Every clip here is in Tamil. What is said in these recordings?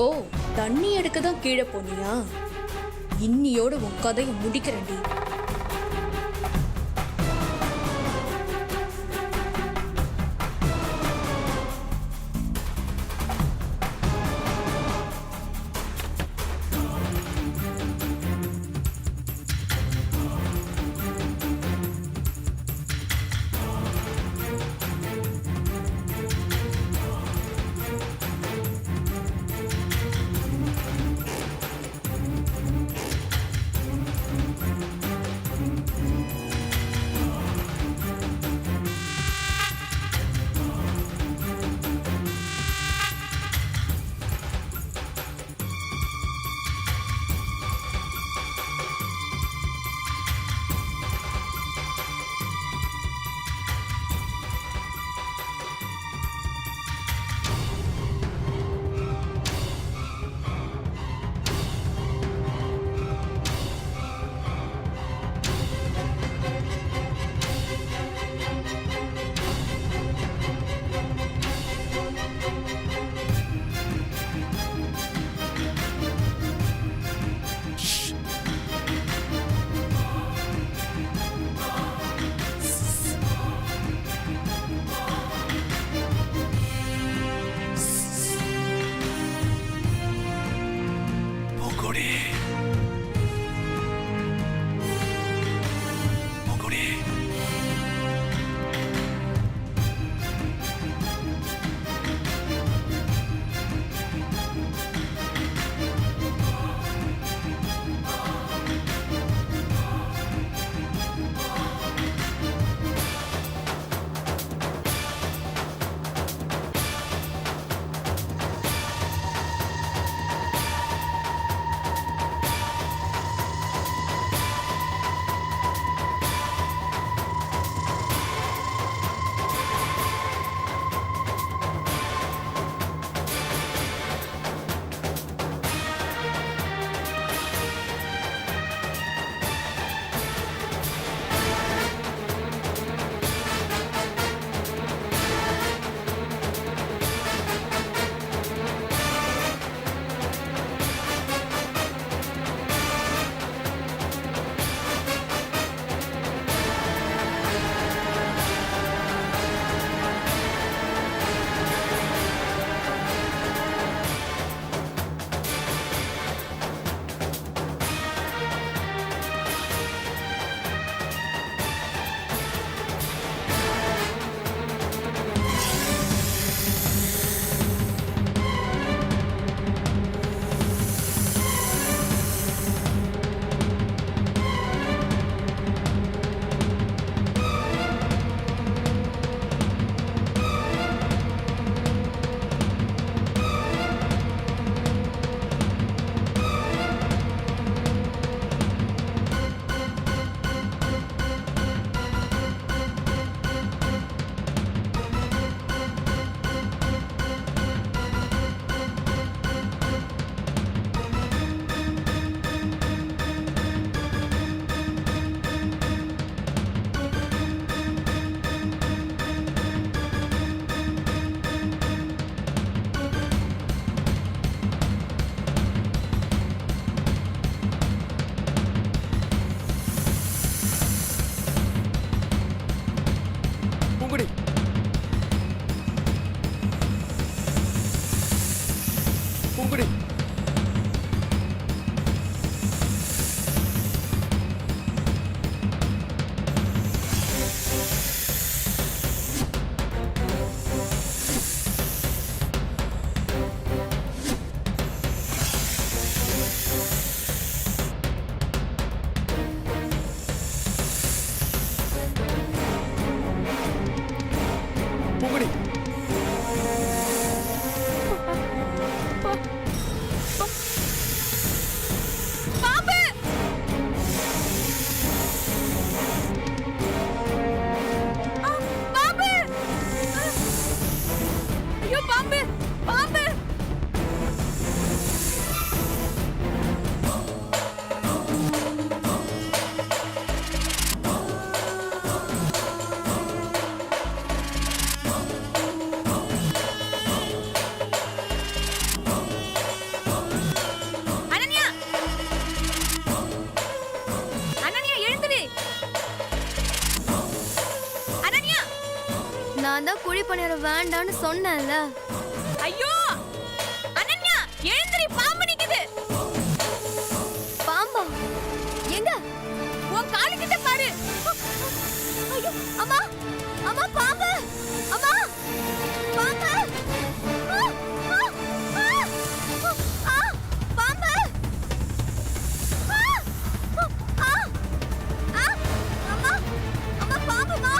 ஓ, தண்ணி எடுக்க தான் கீழே போனியா? இன்னியோட உன் கதையை முடிக்கிறேன்டி. வேண்டான்னு சொன்னேன்ல. ஐயோ அனன்யா எழுந்திரி, பாம்பு நிக்குது. பாம்பா? எங்க? உன் காலு கிட்ட பாரு. ஐயோ அம்மா, அம்மா பாம்பு, அம்மா பாம்பு, பாம்பு, அம்மா, அம்மா பாம்புமா,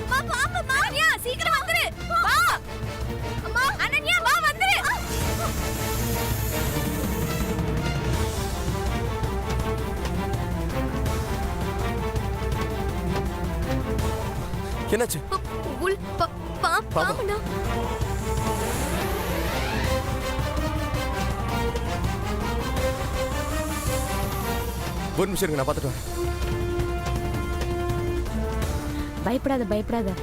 அம்மா பாம்புமா. அனன்யா சீக்கிரம் வந்துரு, வா. அம்மா அனன்யா வா, வந்துரு. என்னாச்சு? பாம்புனா? ஒரு நிமிஷம் இருங்க, நான் பார்த்துட்டு வரேன். பயப்படாத பயப்படாத.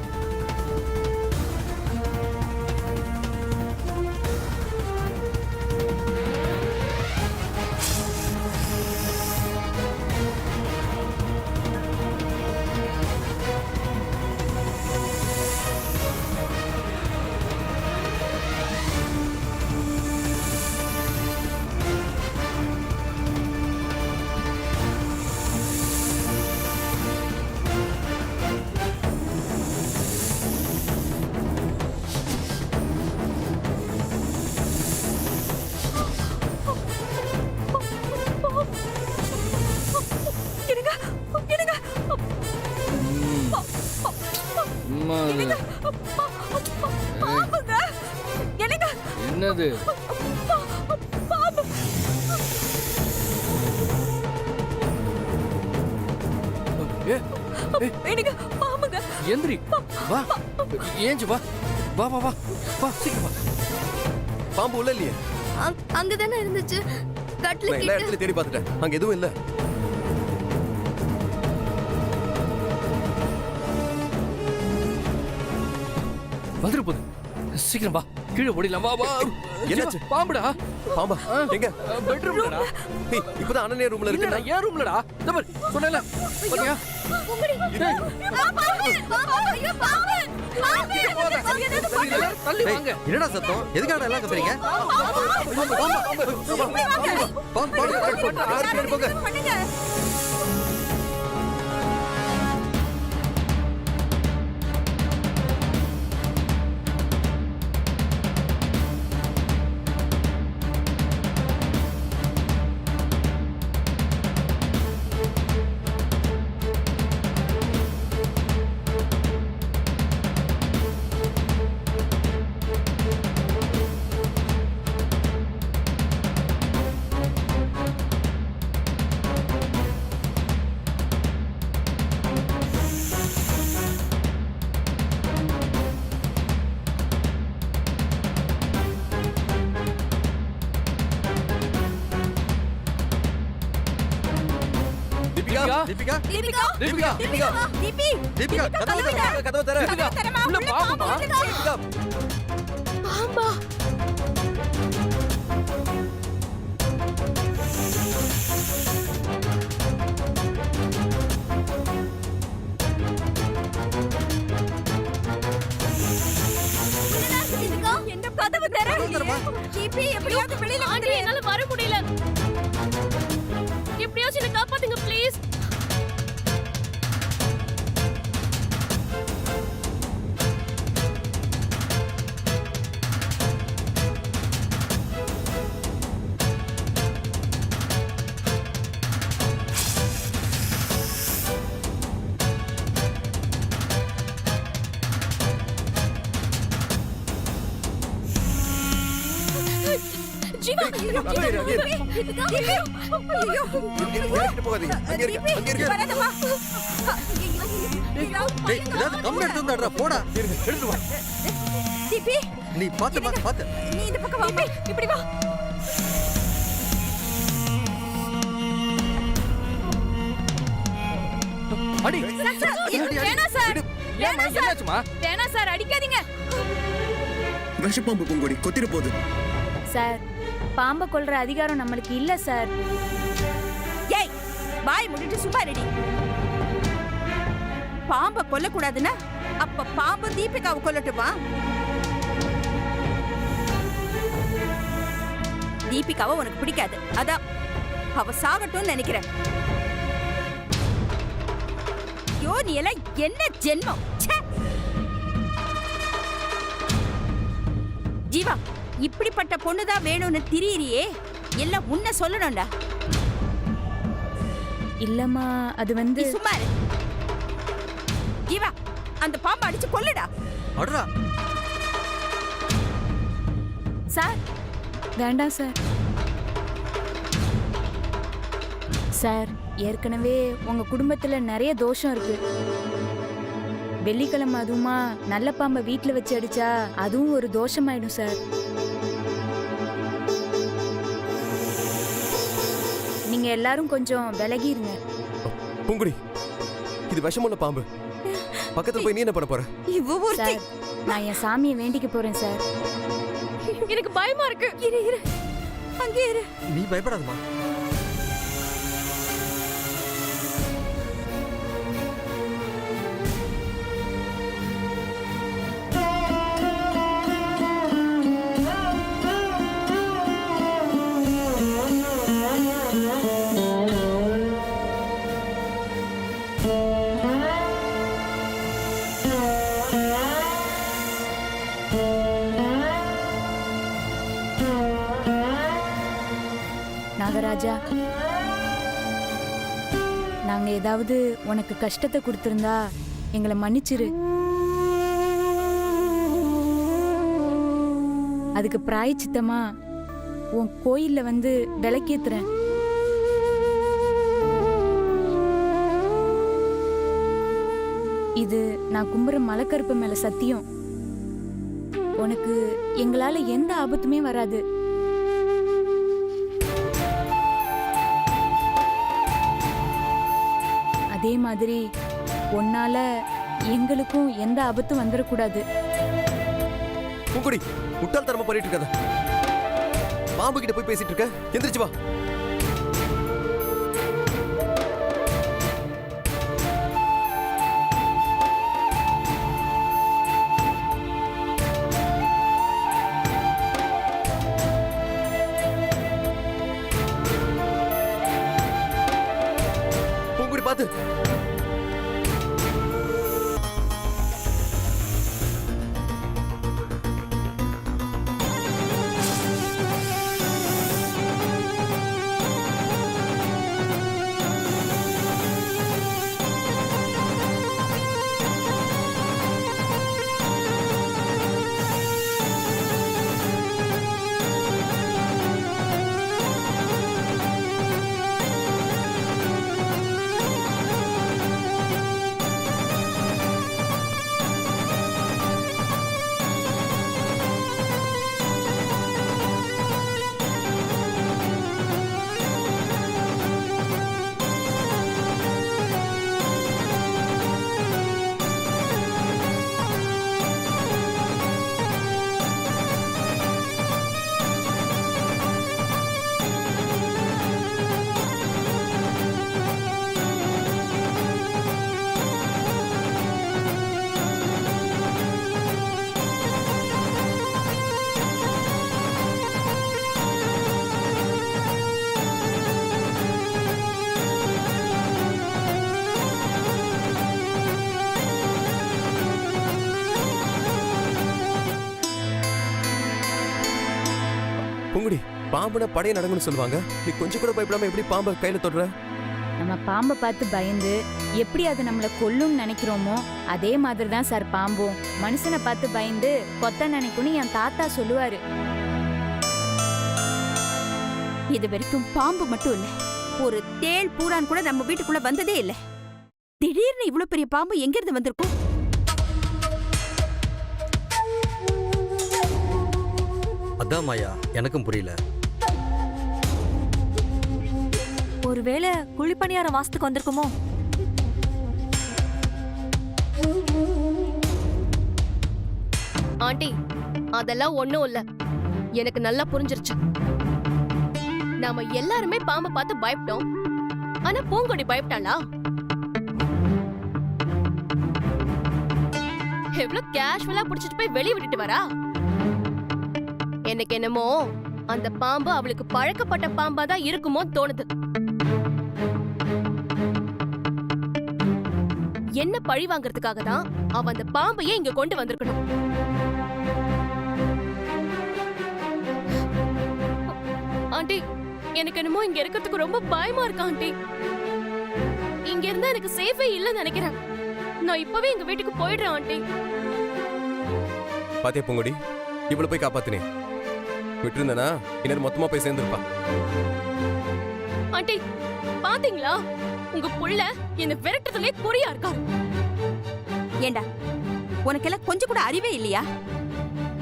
என்னது? எந்திரி, வா, ஏஞ்சு வா, வா வா வா வா, சீக்கிரம் வா. பாம்பு உள்ள இல்லையே? அங்கதானே இருந்துச்சு, கட்ல நான் எல்லா கிட்ட. இடத்துலயும் தேடி பார்த்துட்டேன், அங்க எதுவும் இல்ல. வந்துரு போது, சீக்கிரம் வா, கீழே ஓடிடலாம், வா வா. என்னாச்சு? பாம்புடா. பாம்பா எங்க? பெட்ரூம்லடா. ஏய், இப்பதான் அனன்யா ரூம்ல இல்லடா, இருக்கு. ஏன் ரூம்லடா? இந்த பாரு, சொன்னேன்ல, பாத்தியா? டேய், தள்ளி வாங்க. என்னடா சத்தம்? எதுக்காக எல்லாம் கத்துறீங்க? போங்க. தீபிகா, தீபிகா, தீபிகா, தீபிகா, தீபி, தீபிகா, கதவு தர, கதவு தர. தீபிகா, உள்ள பாம்புமா? தீபிகா, பாம்பா? என்ன கதவு தர. தீபி எப்படியாவது வெளியில ஆண்டி, என்னால வர முடியல. எப்படியாச்சும் என்ன காப்பாத்துங்க ப்ளீஸ். ஜீவா, அங்கே இரு, அங்கே இரு. இங்க போகாதீங்க, அங்க இருங்க, அங்க இருங்க. வரதமா. டேய், ஏதாவது கம்பு எடுத்து வந்தாடுறா, போடா. இருங்க, எடுத்து வா. தீபி, நீ பாத்து நீ இந்த பக்கம் வா. இப்படி வா. அடி. வேணாம் சார், ஏம்மா, என்னாச்சுமா? வேணாம் சார், அடிக்காதீங்க. விஷப்பாம்பு பூங்கொடி கொத்திட்டு போகுது. சார், பாம்பை கொல்ற அதிகாரம் நம்மளுக்கு இல்ல சார். ஏய், வாய் மூடிட்டு சும்மா ரெடி. பாம்பை கொல்ல கூடாதுன்னா அப்ப பாம்பு தீபிகாவை கொல்லட்டுமா? தீபிகாவை உனக்கு பிடிக்காது, அதான் அவ சாகட்டும்னு நினைக்கிறேன். ஐயோ, நீ எல்லாம் என்ன ஜென்மம்! ச்சே! ஜீவா, இப்படிப்பட்ட பொண்ணுதான் வேணும்னு திரியிறியே, எல்லாம் உன்னை சொல்லணும்டா. இல்லம்மா, அது வந்து நீ சும்மா இரு. ஜீவா, அந்த பாம்பை அடிச்சு கொல்லுடா. அடுறா. சார் வேண்டாம் சார். சார், ஏற்கனவே உங்க குடும்பத்துல நிறைய தோஷம் இருக்கு. வெள்ளிக்கிழமை அதுவுமா நல்ல பாம்பை வீட்டுல வச்சு அடிச்சா அதுவும் ஒரு தோஷமாயிடும் சார். நீங்க எல்லாரும் கொஞ்சம் விலகி இருங்க. பூங்குடி, இது விஷமுள்ள பாம்பு. பக்கத்துல போய் நீ என்ன பண்ண போற? இவ ஒருத்தி. சார், நான் என் சாமியை வேண்டிக்க போறேன் சார். எனக்கு பயமா இருக்கு. இரு இரு, அங்கே இரு. நீ பயப்படாதம்மா. நாகராஜா, நாங்க ஏதாவது உனக்கு கஷ்டத்தை கொடுத்திருந்தா எங்களை மன்னிச்சிரு. அதுக்கு பிராயச்சித்தமா உன் கோயில்ல வந்து விளக்கேத்துறேன். இது நான் கும்புற மலைக்கருப்பு மேல சத்தியம். உனக்கு எங்களால எந்த ஆபத்துமே வராது. அதே மாதிரி உன்னால எங்களுக்கும் எந்த ஆபத்தும் வந்துடக்கூடாது. பூங்குடி, முட்டாள்தனமா பண்ணிட்டு இருக்காத. பாம்பு கிட்ட போய் பேசிட்டு இருக்க. எந்திரிச்சு வா. பூங்குடி, பாத்து. பூங்குடி, பாம்புனா படைய நடங்குன்னு சொல்லுவாங்க. நீ கொஞ்சம் கூட பயப்படாம எப்படி பாம்பை கையில தொடுற? நம்ம பாம்பை பார்த்து பயந்து எப்படி அது நம்மளை கொல்லும்னு நினைக்கிறோமோ அதே மாதிரி தான் சார் பாம்பும். மனுஷனை பார்த்து பயந்து கொத்த நினைக்கும்னு என் தாத்தா சொல்லுவாரு. இது வரைக்கும் பாம்பு மட்டும் இல்ல, ஒரு தேள் பூரான் கூட நம்ம வீட்டுக்குள்ள வந்ததே இல்ல. திடீர்னு இவ்வளவு பெரிய பாம்பு எங்க இருந்து வந்திருக்கும்? அதான் மாயா, எனக்கும் புரியல. ஒருவேளை குழிப்பணியாரம் வாசத்துக்கு வந்திருக்குமோ? ஆண்டி, அதெல்லாம் ஒண்ணும் இல்ல. எனக்கு நல்லா புரிஞ்சிருச்சு. நாம எல்லாருமே பாம்பை பார்த்து பயப்பட்டோம். ஆனா பூங்கொடி பயப்பட்டாளா? எவ்வளவு கேஷுவலா புடிச்சிட்டு போய் வெளிய விட்டுட்டு வரா. எனக்கு என்னமோ அந்த பாம்பு அவளுக்கு பழக்கப்பட்ட பாம்பா தான் இருக்குமோ தோணுது. என்ன பழி வாங்குறதுக்காக தான் அவ அந்த பாம்பையே இங்க கொண்டு வந்திருக்கணும். ஆண்டி, எனக்கு என்னமோ இங்க இருக்கிறதுக்கு ரொம்ப பயமா இருக்கு ஆண்டி. இங்க இருந்தா எனக்கு சேஃபே இல்லன்னு நினைக்கிறேன். நான் இப்பவே எங்க வீட்டுக்கு போயிடுறேன் ஆண்டி. பாத்தியா பூங்குடி, இவ்வளவு போய் காப்பாத்தினே. விட்டுருந்தனா இன்னொரு மொத்தமா போய் சேர்ந்துருப்பா. ஆண்டி, பாத்தீங்களா உங்க புள்ள என்ன விரட்டத்திலே குறியா இருக்காரு. ஏண்டா உனக்கெல்லாம் கொஞ்சம் கூட அறிவே இல்லையா?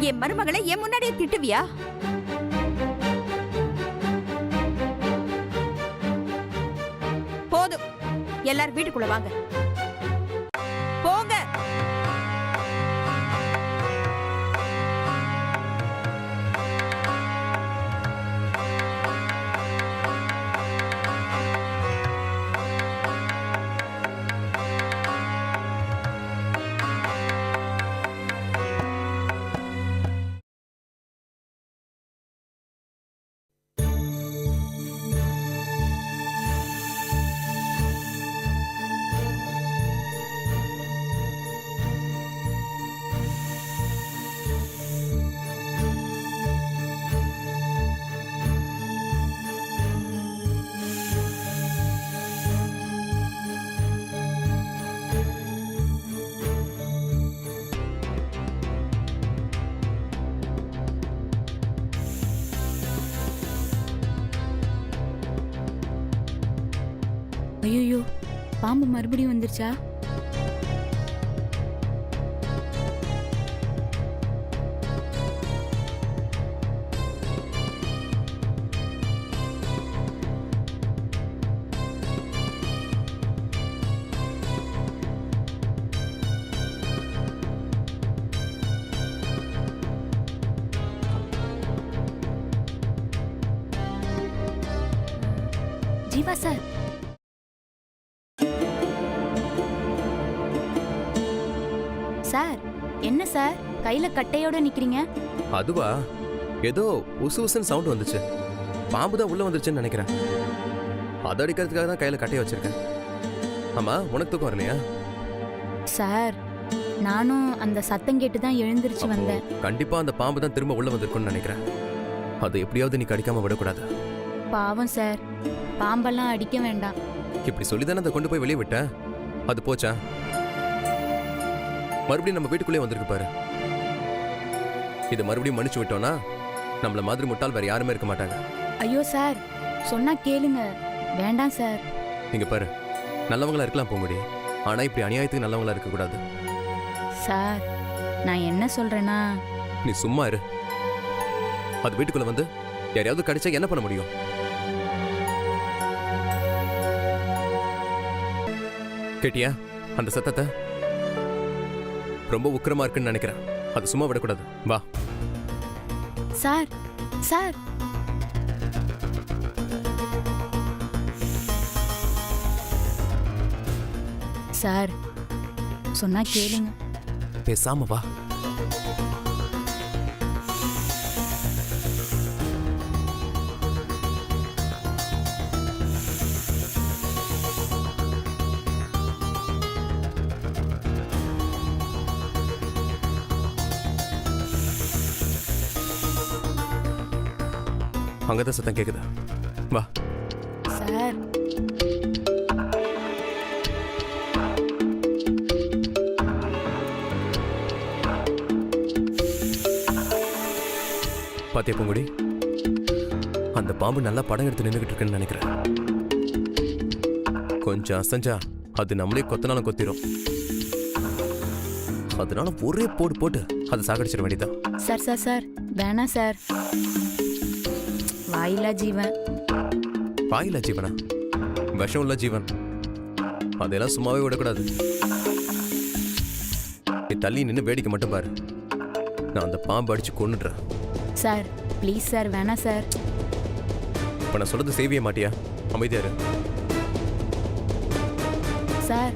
என் மருமகளை என் முன்னாடியே திட்டுவியா? போதும், எல்லாரும் வீட்டுக்குள்ள வாங்க. போங்க. ஐயோ, பாம்பு மறுபடியும் வந்துருச்சா? ஜீவா சார், சார் என்ன சார் கையில கட்டையோட நிக்கிறீங்க? அதுவா, ஏதோ உசு உசுன்னு சவுண்ட் வந்துச்சு. பாம்பு தான் உள்ள வந்துருச்சுன்னு நினைக்கிறேன். அதை அடிக்கிறதுக்காக தான் கையில கட்டைய வச்சிருக்கேன். ஆமா, உனக்கு தூக்கம் வரலையா? சார் நானும் அந்த சத்தம் கேட்டு தான் எழுந்திருச்சு வந்தேன். கண்டிப்பா அந்த பாம்பு தான் திரும்ப உள்ள வந்திருக்கும்னு நினைக்கிறேன். அது எப்படியாவது நீ கடிக்காம விடக்கூடாது. பாவம் சார், பாம்பெல்லாம் அடிக்க வேண்டாம். இப்படி சொல்லிதானே அதை கொண்டு போய் வெளியே விட்டேன். அது போச்சா? மறுபடியும் நம்ம வீட்டுக்குள்ளே வந்திருக்கு பாரு. இதை மறுபடியும் மன்னிச்சு விட்டோம்னா நம்மள மாதிரி முட்டாள் வேற யாருமே இருக்க மாட்டாங்க. ஐயோ சார், சொன்னா கேளுங்க. வேண்டாம் சார். நீங்க பாரு, நல்லவங்களா இருக்கலாம் பூங்குடி, ஆனா இப்படி அநியாயத்துக்கு நல்லவங்களா இருக்க கூடாது. சார் நான் என்ன சொல்றேன்னா, நீ சும்மா இரு. அது வீட்டுக்குள்ள வந்து யாரையாவது கடிச்சா என்ன பண்ண முடியும்? கேட்டியா அந்த சத்தத்தை? ரொம்ப உக்கிரமா இருக்குன்னு நினைக்கிறேன். அது சும்மா விடக்கூடாது. வா. சார் சார் சார் சொன்னா கேளுங்க. பேசாம வா. அங்கதான் சத்தம் கேக்குதா? வா. சார் பாத்தியா பூங்குடி, அந்த பாம்பு நல்லா படம் எடுத்து நின்றுகிட்டு இருக்குன்னு நினைக்கிறேன். கொஞ்சம் அசஞ்சா அது நம்மளே கொத்தனாலும் கொத்திரும். அதனால ஒரே போடு போட்டு அதை சாகடிச்சிட வேண்டியதான். சார் சார் சார் வேணாம் சார். வாயிலா ஜீவன். வாயிலா ஜீவனா? விஷம் உள்ள ஜீவன். அதெல்லாம் சும்மாவே விடக்கூடாது. நீ தள்ளி நின்று வேடிக்கை மட்டும் பாரு. நான் அந்த பாம்பு அடிச்சு கொன்னுடுறேன். சார் ப்ளீஸ் சார், வேணாம் சார். இப்ப நான் சொல்றது செய்விய மாட்டியா? அமைதியாரு. சார்